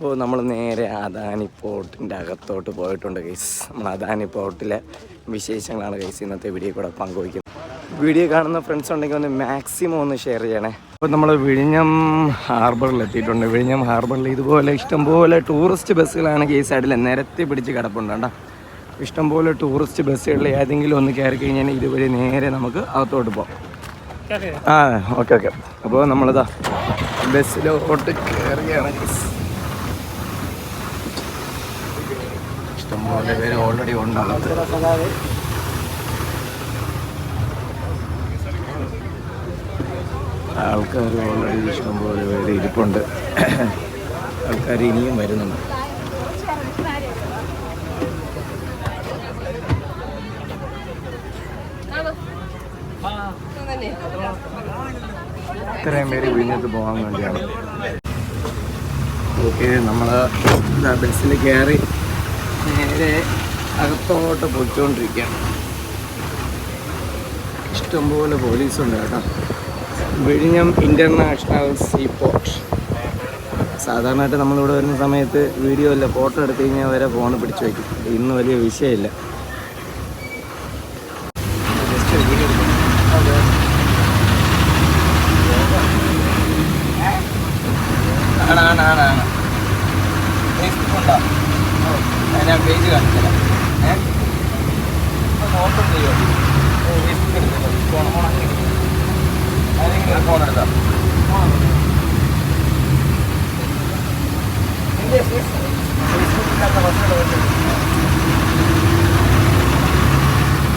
അപ്പോൾ നമ്മൾ നേരെ അദാനി പോർട്ടിൻ്റെ അകത്തോട്ട് പോയിട്ടുണ്ട് ഗൈസ്. നമ്മൾ അദാനി പോർട്ടിലെ വിശേഷങ്ങളാണ് ഗൈസ് ഇന്നത്തെ വീഡിയോ കൂടെ പങ്കുവയ്ക്കുന്നത്. വീഡിയോ കാണുന്ന ഫ്രണ്ട്സ് ഉണ്ടെങ്കിൽ ഒന്ന് മാക്സിമം ഒന്ന് ഷെയർ ചെയ്യണേ. അപ്പോൾ നമ്മൾ വിഴിഞ്ഞം ഹാർബറിൽ എത്തിയിട്ടുണ്ട്. വിഴിഞ്ഞം ഹാർബറിൽ ഇതുപോലെ ഇഷ്ടംപോലെ ടൂറിസ്റ്റ് ബസ്സുകളാണ് ഗൈസ് സൈഡിൽ നിരത്തി പിടിച്ച് കിടപ്പുണ്ട് കേട്ടോ. ഇഷ്ടംപോലെ ടൂറിസ്റ്റ് ബസ്സുകളിൽ ഏതെങ്കിലും ഒന്ന് കയറി കഴിഞ്ഞാൽ ഇതുവഴി നേരെ നമുക്ക് അകത്തോട്ട് പോകാം. ആ ഓക്കെ ഓക്കെ. അപ്പോൾ നമ്മളിതാ ബസ്സിലോട്ട് കയറുകയാണ് ഗൈസ്. ഇഷ്ടംപോലെ പേര് ഓൾറെഡി ഉണ്ടാകുന്നത്. ആൾക്കാർ ഓൾറെഡി ഇഷ്ടംപോലെ പേര് ഇരിപ്പുണ്ട്. ആൾക്കാർ ഇനിയും വരുന്നുണ്ട്. ഇത്രയും പേര് വിഴിഞ്ഞത്ത് പോകാൻ വേണ്ടിയാണ്. ഓക്കെ, നമ്മൾ ബസ്സിൽ കയറി നേരെ അകത്തോട്ട് പോയിക്കൊണ്ടിരിക്കുകയാണ്. ഇഷ്ടംപോലെ പോലീസുണ്ട് കേട്ടോ. വിഴിഞ്ഞം ഇൻ്റർനാഷണൽ സീ പോർട്ട്. സാധാരണയായിട്ട് നമ്മളിവിടെ വരുന്ന സമയത്ത് വീഡിയോ അല്ല ഫോട്ടോ എടുത്തു കഴിഞ്ഞാൽ വരെ ഫോൺ പിടിച്ചു വയ്ക്കും. ഇന്ന് വലിയ വിഷയമില്ല. ആണ് ഫേസ്ബുക്ക് ഉണ്ടോ? ഞാൻ പേജ് കാണിച്ചില്ല. ഓപ്പൺ ചെയ്യുമോ? ഫേസ്ബുക്ക് എടുത്തല്ലോ. ആരെങ്കിലും ഫോൺ എടുത്താൽ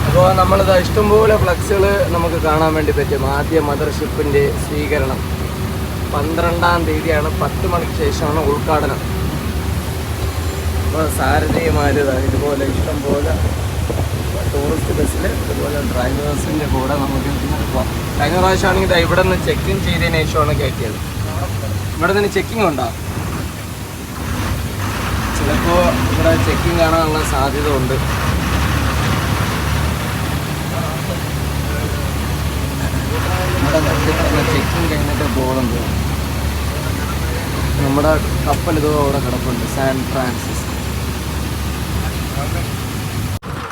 അപ്പോൾ നമ്മളിത് ഇഷ്ടംപോലെ ഫ്ലക്സുകൾ നമുക്ക് കാണാൻ വേണ്ടി പറ്റും. ആദ്യ മദർഷിപ്പിൻ്റെ സ്വീകരണം 12-ാം തീയതിയാണ്. 10 മണിക്ക് ശേഷമാണ് ഉദ്ഘാടനം. അപ്പോൾ സാരഥിമാർ ഇതുപോലെ ഇഷ്ടംപോലെ ടൂറിസ്റ്റ് ബസ്സിൽ ഇതുപോലെ ഡ്രൈവേഴ്സിൻ്റെ കൂടെ നമുക്ക് പോകാം. കഴിഞ്ഞ പ്രാവശ്യമാണെങ്കിൽ ഇവിടെ നിന്ന് ചെക്കിങ് ചെയ്തതിന് ശേഷമാണ് കയറ്റിയത്. ഇവിടെ നിന്ന് ചെക്കിങ് ഉണ്ടോ? ചിലപ്പോൾ ഇവിടെ ചെക്കിങ് കാണാനുള്ള സാധ്യത ഉണ്ട്. ഇവിടെ ചെക്കിങ് കഴിഞ്ഞിട്ട് പോകുന്നുണ്ട്. നമ്മുടെ കപ്പൽ ഇതോ അവിടെ കിടപ്പുണ്ട്, സാൻ ഫ്രാൻസിസ്.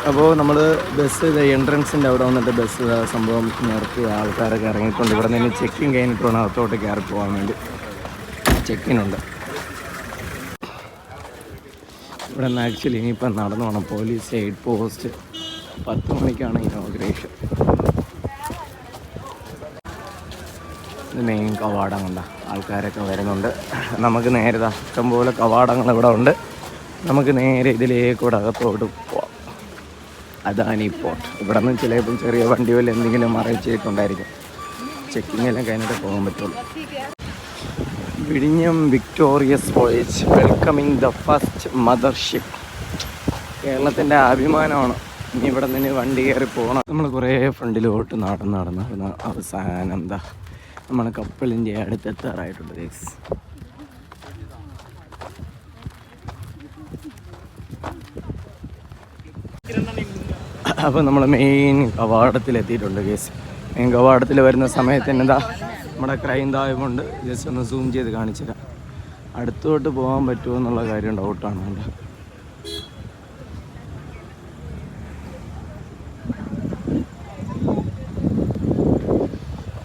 അപ്പോൾ നമ്മൾ ബസ് എൻട്രൻസിൻ്റെ അവിടെ വന്നിട്ട് ബസ് സംഭവം നിർത്തി ആൾക്കാരൊക്കെ ഇറങ്ങിയിട്ടുണ്ട്. ഇവിടെ നിന്ന് ചെക്കിങ് കഴിഞ്ഞിട്ട് വേണം അകത്തോട്ട് കയറി പോകാൻ വേണ്ടി. ചെക്കിനുണ്ട് ഇവിടെ നിന്ന്. ആക്ച്വലി ഇനിയിപ്പം നടന്നു വേണം. പോലീസ് എയ്ഡ് പോസ്റ്റ് 10 മണിക്കാണ് ഇനോഗ്രേഷൻ. ഇത് മെയിൻ കവാടം കൊണ്ട ആൾക്കാരൊക്കെ വരുന്നുണ്ട്. നമുക്ക് നേരെ ഇഷ്ടംപോലെ കവാടങ്ങൾ ഇവിടെ ഉണ്ട്. നമുക്ക് നേരെ ഇതിലേക്കൂടെ അകത്തോട്ട് പോവാം. അദാനി പോർട്ട്. ഇവിടെ നിന്ന് ചിലപ്പോൾ ചെറിയ വണ്ടികളിൽ എന്തെങ്കിലും മറിയിച്ചിട്ടുണ്ടായിരിക്കും. ചെക്കിങ്ങെല്ലാം കഴിഞ്ഞിട്ട് പോകാൻ പറ്റുള്ളൂ. വിഴിഞ്ഞം victorious voyage welcoming the first mothership. കേരളത്തിൻ്റെ അഭിമാനമാണ്. ഇനി ഇവിടെ നിന്ന് വണ്ടി കയറി പോകണം. നമ്മൾ കുറേ ഫ്രണ്ടിലോട്ട് നടന്ന് അവസാനം എന്താ നമ്മൾ കപ്പലിൻ്റെ അടുത്തെത്താറായിട്ടുണ്ട് ഗൈസ്. അപ്പോൾ നമ്മൾ മെയിൻ കവാടത്തിലെത്തിയിട്ടുണ്ട് ഗൈസ്. മെയിൻ കവാടത്തിൽ വരുന്ന സമയത്ത് തന്നെ എന്താ നമ്മുടെ ക്രൈം തായമുണ്ട്. ജസ്റ്റ് ഒന്ന് സൂം ചെയ്ത് കാണിച്ചുതരാം. അടുത്തോട്ട് പോകാൻ പറ്റുമോ എന്നുള്ള കാര്യം ഡൗട്ടാണ്.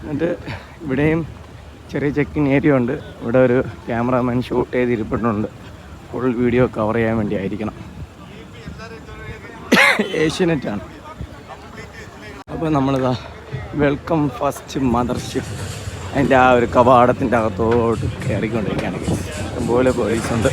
എന്നിട്ട് ഇവിടെയും ചെറിയ ചെക്കിങ് ഏരിയ ഉണ്ട്. ഇവിടെ ഒരു ക്യാമറാമാൻ ഷൂട്ട് ചെയ്തിരിപ്പുണ്ട്. ഫുൾ വീഡിയോ കവർ ചെയ്യാൻ വേണ്ടി ആയിരിക്കണം. ഏഷ്യനെറ്റാണ്. അപ്പോൾ നമ്മളിതാ വെൽക്കം ഫസ്റ്റ് മദർഷിപ്പ് അതിൻ്റെ ആ ഒരു കവാടത്തിൻ്റെ അകത്തോട്ട് കയറിക്കൊണ്ടിരിക്കുകയാണ്. ഇഷ്ടംപോലെ പോലീസുണ്ട്.